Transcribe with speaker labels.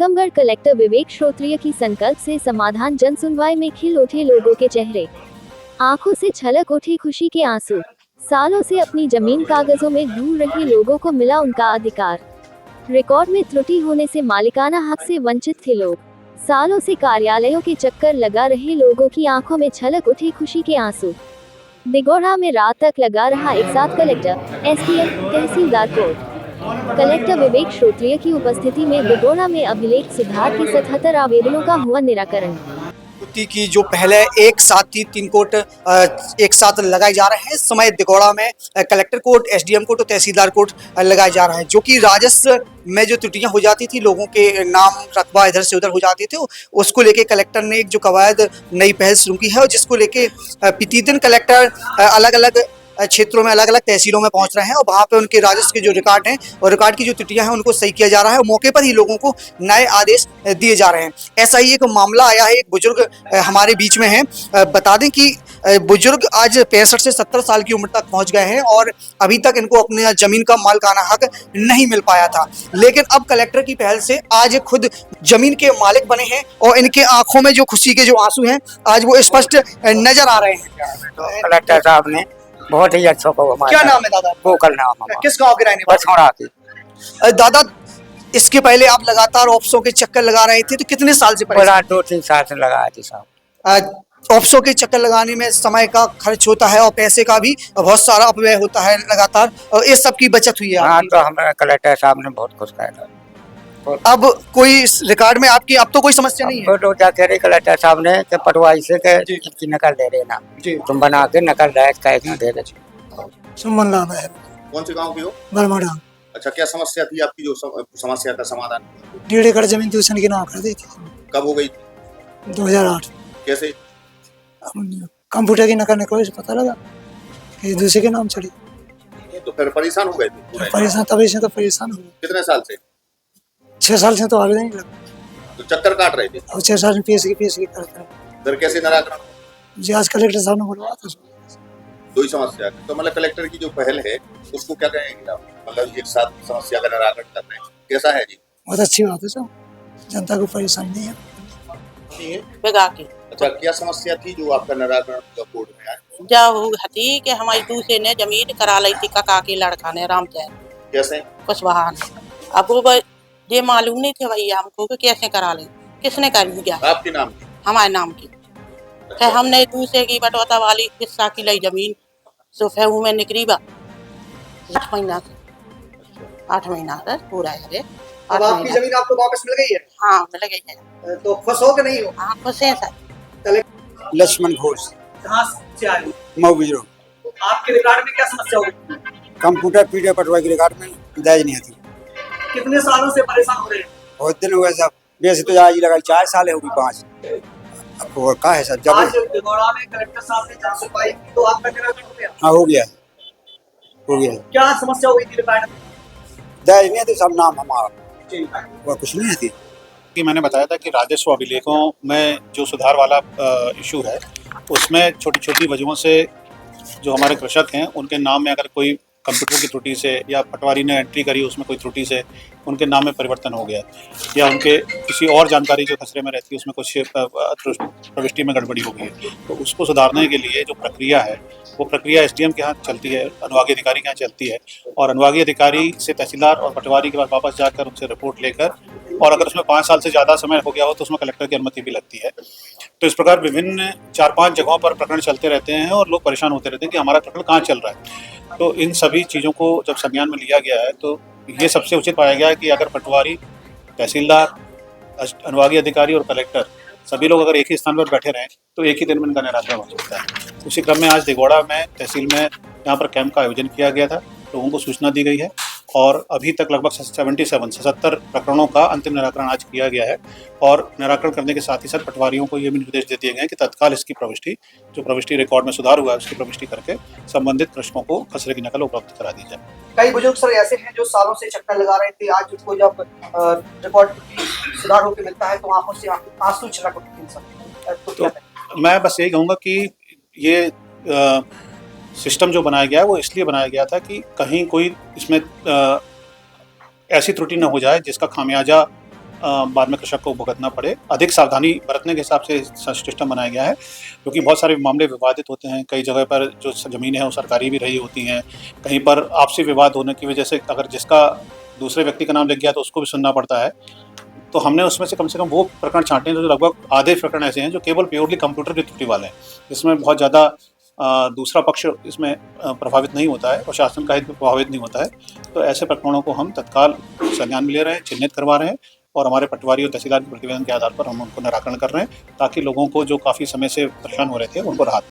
Speaker 1: Tikamgarh collector विवेक श्रोत्रिय की संकल्प से समाधान जन सुनवाई में खिल उठे लोगों के चेहरे, आंखों से छलक उठे खुशी के आंसू। सालों से अपनी जमीन कागजों में ढूंढ रहे लोगों को मिला उनका अधिकार। रिकॉर्ड में त्रुटि होने से मालिकाना हक से वंचित थे लोग। सालों से कार्यालयों के चक्कर लगा रहे लोगों की आंखों में छलक उठे खुशी के आंसू। दिगोड़ा में रात तक लगा रहा एक साथ कलेक्टर, एसडीएम, तहसीलदार कोर्ट। कलेक्टर विवेक श्रोत्रिय की उपस्थिति में दिगोड़ा में अभिलेख सुधार के 77 आवेदनों का हुआ निराकरण।
Speaker 2: की जो पहले एक साथ 3 कोर्ट एक साथ लगाए जा रहे हैं, इस समय दिगोड़ा में कलेक्टर कोर्ट, एसडीएम कोर्ट और तहसीलदार कोर्ट लगाए जा रहे हैं, जो कि राजस्व में जो त्रुटियां हो जाती थी, लोगों के नाम रकबा इधर से उधर हो जाते थे, उसको लेके कलेक्टर ने एक जो कवायद नई पहल शुरू की है, और जिसको लेके प्रतिदिन कलेक्टर अलग अलग क्षेत्रों में, अलग अलग तहसीलों में पहुंच रहे हैं और वहां पे उनके राजस्व के जो रिकॉर्ड हैं और रिकॉर्ड की जो त्रुटियां हैं उनको सही किया जा रहा है, और मौके पर ही लोगों को नए आदेश दिए जा रहे हैं। ऐसा ही एक मामला आया है, एक बुजुर्ग हमारे बीच में है। बता दें कि बुजुर्ग आज 65 से 70 साल की उम्र तक पहुंच गए हैं और अभी तक इनको अपने जमीन का मालिकाना हक नहीं मिल पाया था, लेकिन अब कलेक्टर की पहल से आज खुद जमीन के मालिक बने हैं और इनके आंखों में जो खुशी के जो आंसू हैं आज वो स्पष्ट नजर आ रहे हैं।
Speaker 3: तो कलेक्टर साहब ने बहुत ही अच्छा को हमारा।
Speaker 2: क्या नाम है दादा?
Speaker 3: गोकल नाम है।
Speaker 2: किस गांव के रहने वाले? दादा, इसके पहले आप लगातार ऑफिसों के चक्कर लगा रहे थे, तो कितने साल से परेशान?
Speaker 3: 2-3 साल से लगाया थी साहब।
Speaker 2: ऑफिसों के चक्कर लगाने में समय का खर्च होता है और पैसे का भी बहुत सारा अपव्यय होता है लगातार, और इस सब की बचत हुई है।
Speaker 3: हाँ, तो हमारे कलेक्टर साहब ने बहुत कुछ कहा था।
Speaker 2: अब कोई रिकॉर्ड में आपकी अब तो कोई समस्या नहीं है?
Speaker 3: तो क्या कह रहे कलेक्टर साहब ने कि पटवाई से की नकल दे देना, तुम बना के नकल कैसे दे दे।
Speaker 4: सुमन लाल है।
Speaker 5: कौन से गांव की हो?
Speaker 4: बरमाड़ा।
Speaker 5: अच्छा, क्या समस्या थी आपकी, जो समस्या का समाधान?
Speaker 4: 1.5 एकड़ जमीन ट्यूशन की नाम कर दी थी।
Speaker 5: कब हो गई?
Speaker 4: 2008।
Speaker 5: कैसे?
Speaker 4: कंप्यूटर की नकल निकली से पता लगा कि दूसरे के नाम चढ़ी,
Speaker 5: तो फिर परेशान हो गए थे?
Speaker 4: परेशान तभी से तो परेशान हो गए।
Speaker 5: कितने साल से?
Speaker 4: 6 साल से तो आवेदन नहीं लगा,
Speaker 5: तो चक्कर काट रहे थे
Speaker 4: और 6 साल में पीएससी करते हैं।
Speaker 5: फिर कैसे निराकरण?
Speaker 4: जी आज कलेक्टर साहब ने बोलवा था।
Speaker 5: दो ही समस्या है, तो मतलब कलेक्टर की जो पहल है उसको क्या कहेंगे आप? मतलब एक साथ समस्या का निराकरण कर रहे हैं, कैसा है जी?
Speaker 4: बहुत अच्छी बात है सर, जनता को परेशानी नहीं है।
Speaker 5: अच्छा, क्या समस्या थी जो आपका निराकरण कोर्ट में आया?
Speaker 6: जब हती कि हमारी दूसरे ने जमीन करा ली थी काका के लड़का ने रामचंद्र।
Speaker 5: कैसे?
Speaker 6: कुशवाहा ने। अब वो ये मालूम नहीं थे भैया हमको कि कैसे करा ले, किसने कर दिया।
Speaker 5: आपके नाम की?
Speaker 6: हमारे नाम की।
Speaker 5: अच्छा।
Speaker 6: हमने दूसरे की बटौता वाली हिस्सा की ली जमीन, तो फिर में निकली 8 महीना से। 8 महीना से पूरा है।
Speaker 2: अब आपकी जमीन आपको वापस मिल गई है?
Speaker 6: हाँ, मिल गई है।
Speaker 2: तो खुश हो कि नहीं हो?
Speaker 6: हाँ, खुश है सर।
Speaker 3: लक्ष्मण घोष।
Speaker 4: कहाँ से आए?
Speaker 3: मऊ गुजरो।
Speaker 4: आपके रिकॉर्ड में क्या समस्या हुई?
Speaker 3: कंप्यूटर पीडीएफ पटवाई के रिकॉर्ड में दर्ज नहीं आती।
Speaker 4: कितने सालों से परेशान हो रहे हैं?
Speaker 3: बहुत दिन हो गए साहब, वैसे तो आज लगा 4 साल है, होगी 5। अब और क्या है सर, जब
Speaker 4: आज दिगोड़ा में कलेक्टर साहब ने जन सुनवाई की तो आपका निराकरण हो गया?
Speaker 3: हाँ हो गया, हो गया।
Speaker 4: क्या समस्या हुई थी रिकॉर्ड में?
Speaker 3: दर्ज नहीं आती, सब नाम हमारा, वो कुछ नहीं आती।
Speaker 7: कि मैंने बताया था कि राजस्व अभिलेखों में जो सुधार वाला इशू है, उसमें छोटी छोटी वजहों से जो हमारे कृषक हैं उनके नाम में अगर कोई कंप्यूटर की त्रुटि से या पटवारी ने एंट्री करी उसमें कोई त्रुटि से उनके नाम में परिवर्तन हो गया, या उनके किसी और जानकारी जो खसरे में रहती है उसमें कुछ प्रविष्टि में गड़बड़ी हो गई है, तो उसको सुधारने के लिए जो प्रक्रिया है वो प्रक्रिया एसडीएम के यहाँ चलती है, अनुभागीय अधिकारी के यहाँ चलती है, और अनुभागीय अधिकारी से तहसीलदार और पटवारी के पास वापस जाकर उनसे रिपोर्ट लेकर, और अगर उसमें 5 साल से ज़्यादा समय हो गया हो तो उसमें कलेक्टर की अनुमति भी लगती है। तो इस प्रकार विभिन्न 4-5 जगहों पर प्रकरण चलते रहते हैं और लोग परेशान होते रहते हैं कि हमारा प्रकरण कहाँ चल रहा है। तो इन सभी चीज़ों को जब संज्ञान में लिया गया है तो ये सबसे उचित पाया गया कि अगर पटवारी, तहसीलदार, अनुभागीय अधिकारी और कलेक्टर सभी लोग अगर एक ही स्थान पर बैठे रहें तो एक ही दिन में इनका निराकरण हो सकता है। उसी क्रम में आज दिगोड़ा में तहसील में यहाँ पर कैंप का आयोजन किया गया था, लोगों को सूचना दी गई है, और अभी तक लगभग 77 प्रकरणों का अंतिम निराकरण आज किया गया है, और निराकरण करने के साथ ही साथ पटवारियों को ये भी निर्देश दे दिए गए हैं कि तत्काल इसकी प्रविष्टि, जो प्रविष्टि रिकॉर्ड में सुधार हुआ है उसकी प्रविष्टि करके संबंधित कृषकों को खसरे की नकल उपलब्ध करा दी जाए।
Speaker 2: कई बुजुर्ग सर ऐसे हैं जो सालों से चक्कर लगा रहे थे, आज उसको जब रिकॉर्ड सुधार होकर मिलता है तो आंखों से आंसू छलक उठते हैं।
Speaker 7: तो मैं बस यही कहूँगा कि ये सिस्टम जो बनाया गया है वो इसलिए बनाया गया था कि कहीं कोई इसमें ऐसी त्रुटि न हो जाए जिसका खामियाजा बाद में कृषक को भुगतना पड़े। अधिक सावधानी बरतने के हिसाब से सिस्टम बनाया गया है, क्योंकि बहुत सारे मामले विवादित होते हैं। कई जगह पर जो ज़मीनें हैं वो सरकारी भी रही होती हैं, कहीं पर आपसी विवाद होने की वजह से अगर जिसका दूसरे व्यक्ति का नाम लिख गया तो उसको भी सुनना पड़ता है। तो हमने उसमें से कम वो प्रकरण छांटे हैं जो लगभग आधे प्रकरण ऐसे हैं जो केवल प्योरली कंप्यूटर की त्रुटि वाले हैं, जिसमें बहुत ज़्यादा दूसरा पक्ष इसमें प्रभावित नहीं होता है और शासन का हित भी प्रभावित नहीं होता है। तो ऐसे प्रकरणों को हम तत्काल संज्ञान में ले रहे हैं, चिन्हित करवा रहे हैं और हमारे पटवारी और तहसीलदार के प्रतिवेदन के आधार पर हम उनको निराकरण कर रहे हैं, ताकि लोगों को जो काफ़ी समय से परेशान हो रहे थे उनको राहत